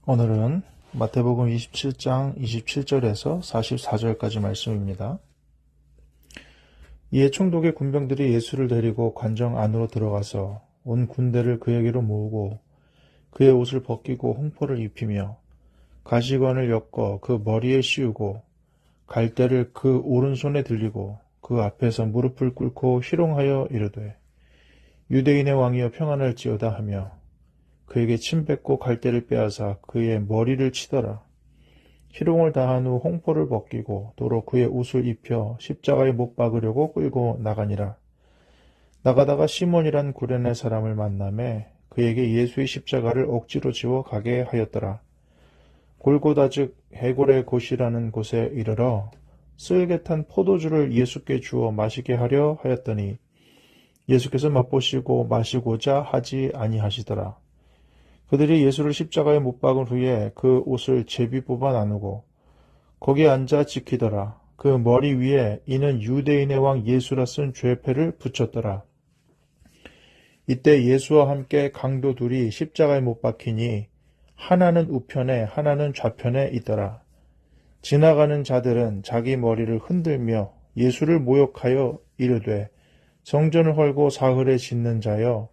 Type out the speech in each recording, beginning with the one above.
오늘은 마태복음 27장 27절에서 44절까지 말씀입니다. 이에 총독의 군병들이 예수를 데리고 관정 안으로 들어가서 온 군대를 그에게로 모으고 그의 옷을 벗기고 홍포를 입히며 가시관을 엮어 그 머리에 씌우고 갈대를 그 오른손에 들리고 그 앞에서 무릎을 꿇고 희롱하여 이르되 유대인의 왕이여 평안할지어다 하며 그에게 침 뱉고 갈대를 빼앗아 그의 머리를 치더라. 희롱을 다한 후 홍포를 벗기고 도로 그의 옷을 입혀 십자가에 못 박으려고 끌고 나가니라. 나가다가 시몬이란 구레네 사람을 만나매 그에게 예수의 십자가를 억지로 지워 가게 하였더라. 골고다 즉 해골의 곳이라는 곳에 이르러 쓸개탄 포도주를 예수께 주어 마시게 하려 하였더니 예수께서 맛보시고 마시고자 하지 아니하시더라. 그들이 예수를 십자가에 못 박은 후에 그 옷을 제비 뽑아 나누고 거기에 앉아 지키더라. 그 머리 위에 이는 유대인의 왕 예수라 쓴 죄패를 붙였더라. 이때 예수와 함께 강도 둘이 십자가에 못 박히니 하나는 우편에 하나는 좌편에 있더라. 지나가는 자들은 자기 머리를 흔들며 예수를 모욕하여 이르되 성전을 헐고 사흘에 짓는 자여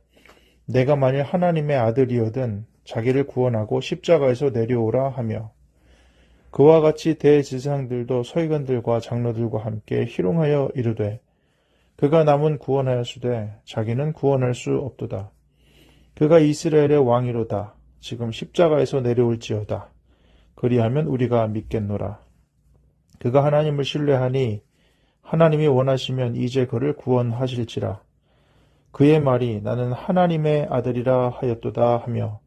내가 만일 하나님의 아들이거든 자기를 구원하고 십자가에서 내려오라 하며 그와 같이 대지상들도 서기관들과 장로들과 함께 희롱하여 이르되 그가 남은 구원하였으되 자기는 구원할 수 없도다. 그가 이스라엘의 왕이로다. 지금 십자가에서 내려올지어다. 그리하면 우리가 믿겠노라. 그가 하나님을 신뢰하니 하나님이 원하시면 이제 그를 구원하실지라. 그의 말이 나는 하나님의 아들이라 하였도다 하며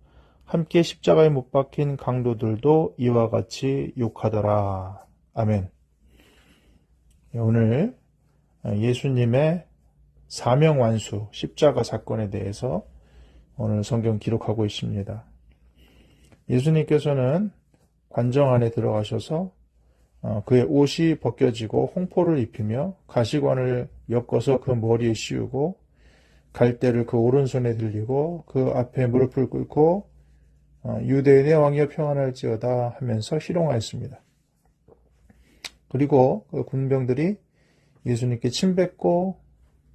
함께 십자가에 못 박힌 강도들도 이와 같이 욕하더라. 아멘. 오늘 예수님의 사명 완수, 십자가 사건에 대해서 오늘 성경 기록하고 있습니다. 예수님께서는 관정 안에 들어가셔서 그의 옷이 벗겨지고 홍포를 입히며 가시관을 엮어서 그 머리에 씌우고 갈대를 그 오른손에 들리고 그 앞에 무릎을 꿇고 유대인의 왕이여 평안할지어다 하면서 희롱하였습니다. 그리고 그 군병들이 예수님께 침 뱉고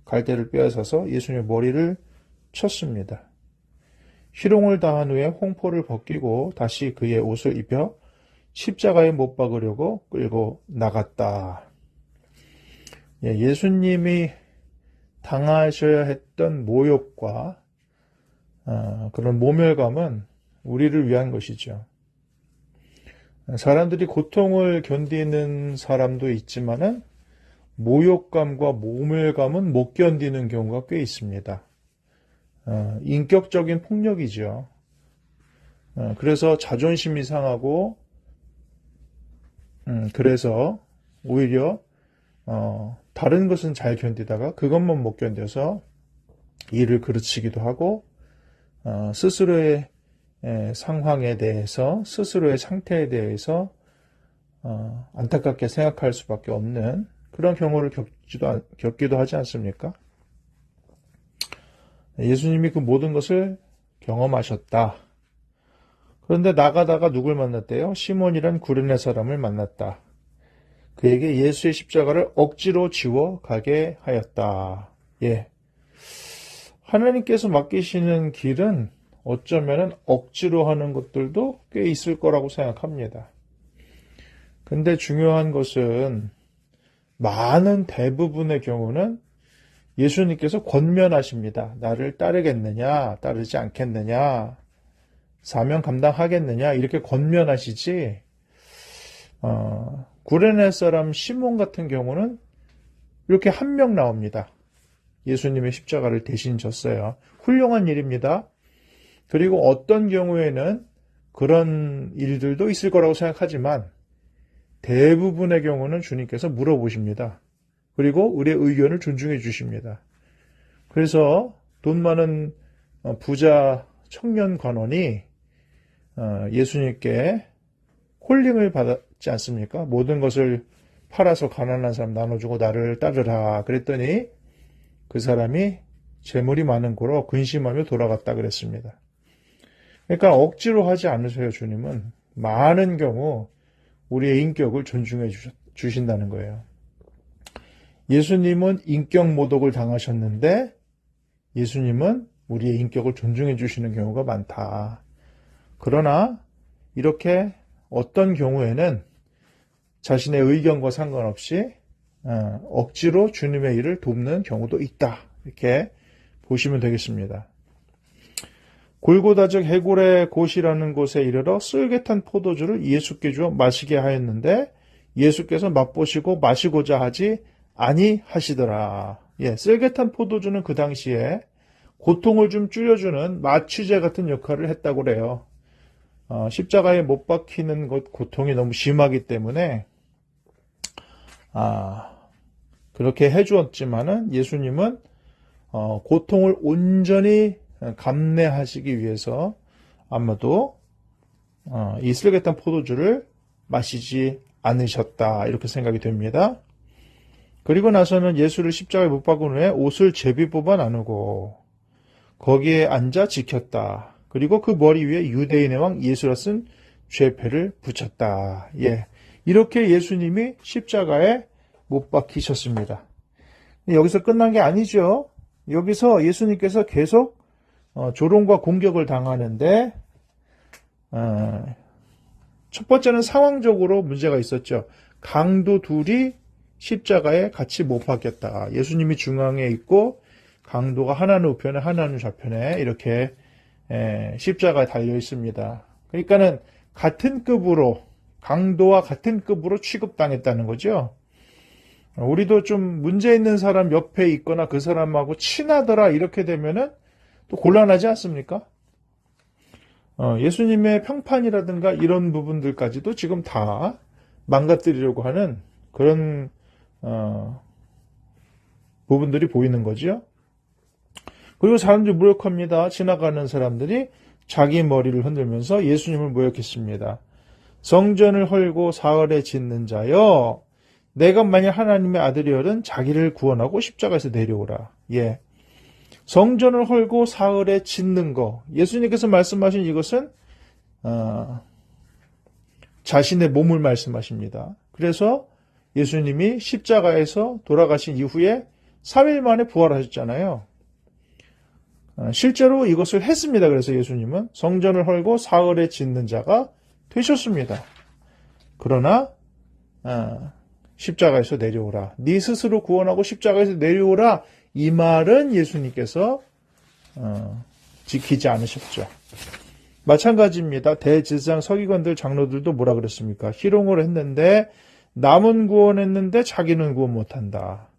갈대를 빼앗아서 예수님의 머리를 쳤습니다. 희롱을 다한 후에 홍포를 벗기고 다시 그의 옷을 입혀 십자가에 못 박으려고 끌고 나갔다. 예수님이 당하셔야 했던 모욕과 그런 모멸감은 우리를 위한 것이죠. 사람들이 고통을 견디는 사람도 있지만은 모욕감과 모멸감은 못 견디는 경우가 꽤 있습니다. 인격적인 폭력이죠. 그래서 자존심이 상하고 그래서 오히려 다른 것은 잘 견디다가 그것만 못 견뎌서 일을 그르치기도 하고 스스로의 상황에 대해서 스스로의 상태에 대해서 안타깝게 생각할 수밖에 없는 그런 경우를 겪기도 하지 않습니까? 예수님이 그 모든 것을 경험하셨다. 그런데 나가다가 누굴 만났대요? 시몬이란 구레네 사람을 만났다. 그에게 예수의 십자가를 억지로 지워 가게 하였다. 하나님께서 맡기시는 길은 어쩌면 억지로 하는 것들도 꽤 있을 거라고 생각합니다. 근데 중요한 것은 많은 대부분의 경우는 예수님께서 권면하십니다. 나를 따르겠느냐, 따르지 않겠느냐, 사명 감당하겠느냐 이렇게 권면하시지 구레네 사람 시몬 같은 경우는 이렇게 한 명 나옵니다. 예수님의 십자가를 대신 졌어요. 훌륭한 일입니다. 그리고 어떤 경우에는 그런 일들도 있을 거라고 생각하지만 대부분의 경우는 주님께서 물어보십니다. 그리고 우리의 의견을 존중해 주십니다. 그래서 돈 많은 부자 청년 관원이 예수님께 콜링을 받았지 않습니까? 모든 것을 팔아서 가난한 사람 나눠주고 나를 따르라 그랬더니 그 사람이 재물이 많은 고로 근심하며 돌아갔다 그랬습니다. 그러니까 억지로 하지 않으세요, 주님은. 많은 경우 우리의 인격을 존중해 주신다는 거예요. 예수님은 인격 모독을 당하셨는데 예수님은 우리의 인격을 존중해 주시는 경우가 많다. 그러나 이렇게 어떤 경우에는 자신의 의견과 상관없이 억지로 주님의 일을 돕는 경우도 있다. 이렇게 보시면 되겠습니다. 골고다적 해골의 곳이라는 곳에 이르러 쓸개탄 포도주를 예수께 주어 마시게 하였는데 예수께서 맛보시고 마시고자 하지 아니하시더라. 쓸개탄 포도주는 그 당시에 고통을 좀 줄여주는 마취제 같은 역할을 했다고 그래요. 십자가에 못 박히는 것 고통이 너무 심하기 때문에 그렇게 해주었지만은 예수님은 고통을 온전히 감내하시기 위해서 아마도 이 쓸개탄 포도주를 마시지 않으셨다 이렇게 생각이 됩니다. 그리고 나서는 예수를 십자가에 못 박은 후에 옷을 제비 뽑아 나누고 거기에 앉아 지켰다. 그리고 그 머리 위에 유대인의 왕 예수라 쓴 죄패를 붙였다. 이렇게 예수님이 십자가에 못 박히셨습니다. 여기서 끝난 게 아니죠. 여기서 예수님께서 계속 조롱과 공격을 당하는데 첫 번째는 상황적으로 문제가 있었죠. 강도 둘이 십자가에 같이 못 박혔다. 예수님이 중앙에 있고 강도가 하나는 우편에 하나는 좌편에 이렇게 십자가에 달려 있습니다. 그러니까는 같은 급으로 강도와 같은 급으로 취급당했다는 거죠. 우리도 좀 문제 있는 사람 옆에 있거나 그 사람하고 친하더라 이렇게 되면은 또 곤란하지 않습니까? 예수님의 평판이라든가 이런 부분들까지도 지금 다 망가뜨리려고 하는 그런 부분들이 보이는 거죠. 그리고 사람들이 모욕합니다. 지나가는 사람들이 자기 머리를 흔들면서 예수님을 모욕했습니다. 성전을 헐고 사흘에 짓는 자여, 내가 만약 하나님의 아들이여든 자기를 구원하고 십자가에서 내려오라. 성전을 헐고 사흘에 짓는 거. 예수님께서 말씀하신 이것은 자신의 몸을 말씀하십니다. 그래서 예수님이 십자가에서 돌아가신 이후에 3일 만에 부활하셨잖아요. 실제로 이것을 했습니다. 그래서 예수님은 성전을 헐고 사흘에 짓는 자가 되셨습니다. 그러나 십자가에서 내려오라. 네 스스로 구원하고 십자가에서 내려오라. 이 말은 예수님께서 지키지 않으셨죠. 마찬가지입니다. 대제사장 서기관들 장로들도 뭐라 그랬습니까? 희롱을 했는데 남은 구원했는데 자기는 구원 못한다.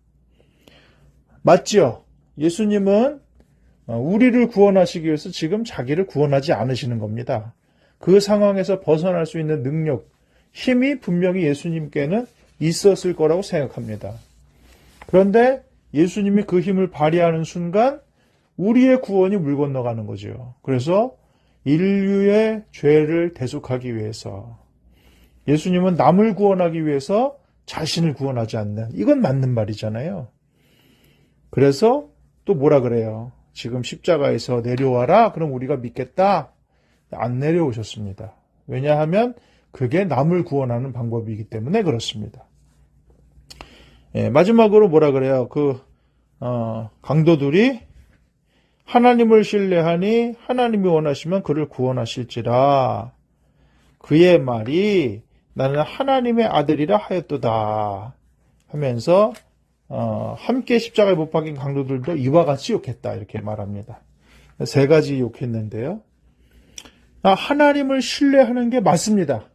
맞죠? 예수님은 우리를 구원하시기 위해서 지금 자기를 구원하지 않으시는 겁니다. 그 상황에서 벗어날 수 있는 능력, 힘이 분명히 예수님께는 있었을 거라고 생각합니다. 그런데 예수님이 그 힘을 발휘하는 순간 우리의 구원이 물 건너가는 거죠. 그래서 인류의 죄를 대속하기 위해서 예수님은 남을 구원하기 위해서 자신을 구원하지 않는, 이건 맞는 말이잖아요. 그래서 또 뭐라 그래요? 지금 십자가에서 내려와라. 그럼 우리가 믿겠다. 안 내려오셨습니다. 왜냐하면 그게 남을 구원하는 방법이기 때문에 그렇습니다. 마지막으로 뭐라 그래요? 강도들이 하나님을 신뢰하니 하나님이 원하시면 그를 구원하실지라. 그의 말이 나는 하나님의 아들이라 하였도다 하면서 함께 십자가에 못 박힌 강도들도 이와 같이 욕했다 이렇게 말합니다. 세 가지 욕했는데요. 하나님을 신뢰하는 게 맞습니다.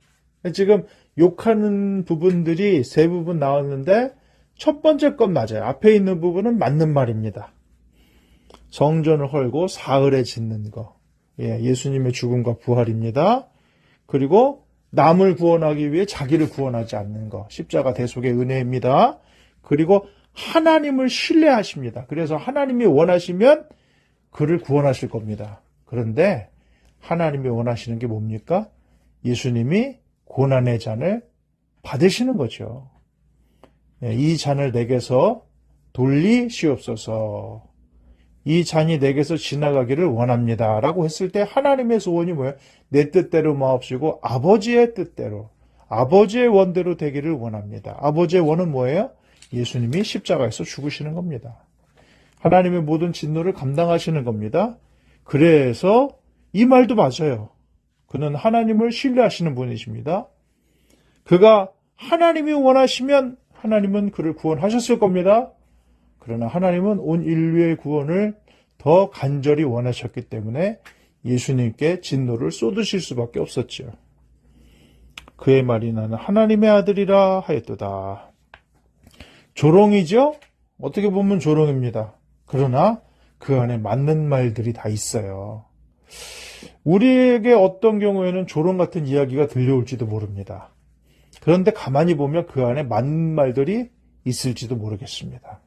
지금 욕하는 부분들이 세 부분 나왔는데 첫 번째 건 맞아요. 앞에 있는 부분은 맞는 말입니다. 성전을 헐고 사흘에 짓는 거. 예수님의 죽음과 부활입니다. 그리고 남을 구원하기 위해 자기를 구원하지 않는 거. 십자가 대속의 은혜입니다. 그리고 하나님을 신뢰하십니다. 그래서 하나님이 원하시면 그를 구원하실 겁니다. 그런데 하나님이 원하시는 게 뭡니까? 예수님이 고난의 잔을 받으시는 거죠. 이 잔을 내게서 돌리시옵소서. 이 잔이 내게서 지나가기를 원합니다. 라고 했을 때 하나님의 소원이 뭐예요? 내 뜻대로 마옵시고 아버지의 뜻대로, 아버지의 원대로 되기를 원합니다. 아버지의 원은 뭐예요? 예수님이 십자가에서 죽으시는 겁니다. 하나님의 모든 진노를 감당하시는 겁니다. 그래서 이 말도 맞아요. 그는 하나님을 신뢰하시는 분이십니다. 그가 하나님이 원하시면 하나님은 그를 구원하셨을 겁니다. 그러나 하나님은 온 인류의 구원을 더 간절히 원하셨기 때문에 예수님께 진노를 쏟으실 수밖에 없었죠. 그의 말이 나는 하나님의 아들이라 하였도다. 조롱이죠? 어떻게 보면 조롱입니다. 그러나 그 안에 맞는 말들이 다 있어요. 우리에게 어떤 경우에는 조롱 같은 이야기가 들려올지도 모릅니다. 그런데 가만히 보면 그 안에 맞는 말들이 있을지도 모르겠습니다.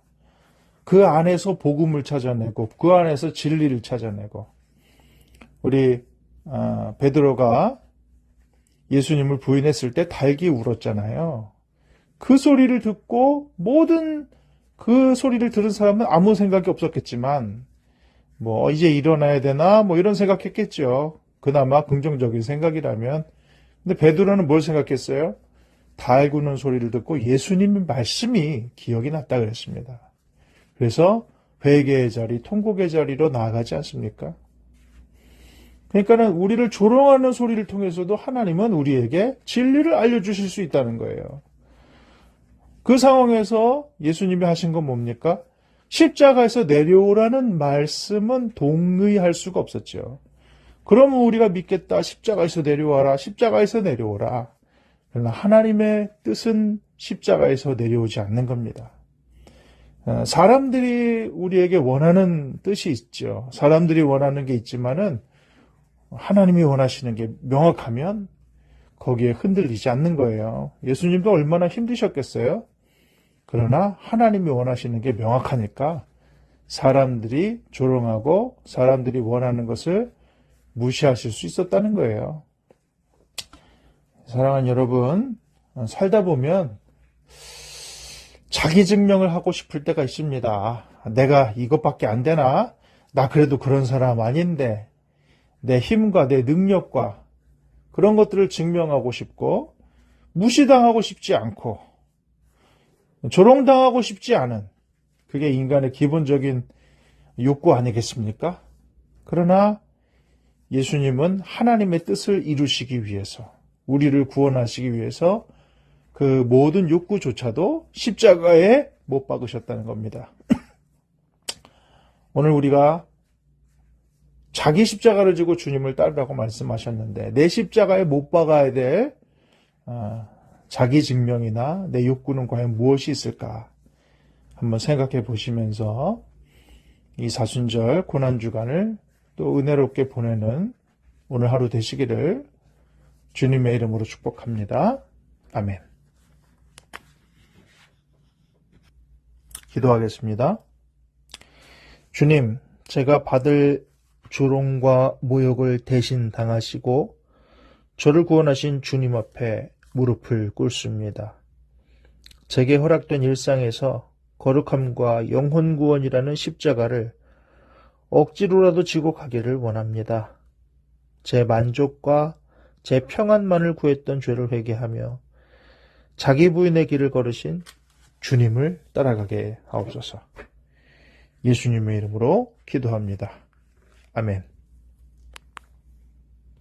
그 안에서 복음을 찾아내고 그 안에서 진리를 찾아내고 우리 베드로가 예수님을 부인했을 때 닭이 울었잖아요. 그 소리를 듣고 모든 그 소리를 들은 사람은 아무 생각이 없었겠지만 이제 일어나야 되나 이런 생각했겠죠. 그나마 긍정적인 생각이라면. 근데 베드로는 뭘 생각했어요? 닭 우는 소리를 듣고 예수님의 말씀이 기억이 났다 그랬습니다. 그래서 회개의 자리, 통곡의 자리로 나아가지 않습니까? 그러니까는 우리를 조롱하는 소리를 통해서도 하나님은 우리에게 진리를 알려주실 수 있다는 거예요. 그 상황에서 예수님이 하신 건 뭡니까? 십자가에서 내려오라는 말씀은 동의할 수가 없었죠. 그러면 우리가 믿겠다. 십자가에서 내려와라. 십자가에서 내려오라. 그러나 하나님의 뜻은 십자가에서 내려오지 않는 겁니다. 사람들이 우리에게 원하는 뜻이 있죠. 사람들이 원하는 게 있지만은 하나님이 원하시는 게 명확하면 거기에 흔들리지 않는 거예요. 예수님도 얼마나 힘드셨겠어요? 그러나 하나님이 원하시는 게 명확하니까 사람들이 조롱하고 사람들이 원하는 것을 무시하실 수 있었다는 거예요. 사랑하는 여러분, 살다 보면 자기 증명을 하고 싶을 때가 있습니다. 내가 이것밖에 안 되나? 나 그래도 그런 사람 아닌데 내 힘과 내 능력과 그런 것들을 증명하고 싶고 무시당하고 싶지 않고 조롱당하고 싶지 않은 그게 인간의 기본적인 욕구 아니겠습니까? 그러나 예수님은 하나님의 뜻을 이루시기 위해서 우리를 구원하시기 위해서 그 모든 욕구조차도 십자가에 못 박으셨다는 겁니다. 오늘 우리가 자기 십자가를 지고 주님을 따르라고 말씀하셨는데 내 십자가에 못 박아야 될 자기 증명이나 내 욕구는 과연 무엇이 있을까? 한번 생각해 보시면서 이 사순절 고난주간을 또 은혜롭게 보내는 오늘 하루 되시기를 주님의 이름으로 축복합니다. 아멘. 기도하겠습니다. 주님, 제가 받을 조롱과 모욕을 대신 당하시고 저를 구원하신 주님 앞에 무릎을 꿇습니다. 제게 허락된 일상에서 거룩함과 영혼 구원이라는 십자가를 억지로라도 지고 가기를 원합니다. 제 만족과 제 평안만을 구했던 죄를 회개하며 자기 부인의 길을 걸으신 주님을 따라가게 하옵소서. 예수님의 이름으로 기도합니다. 아멘.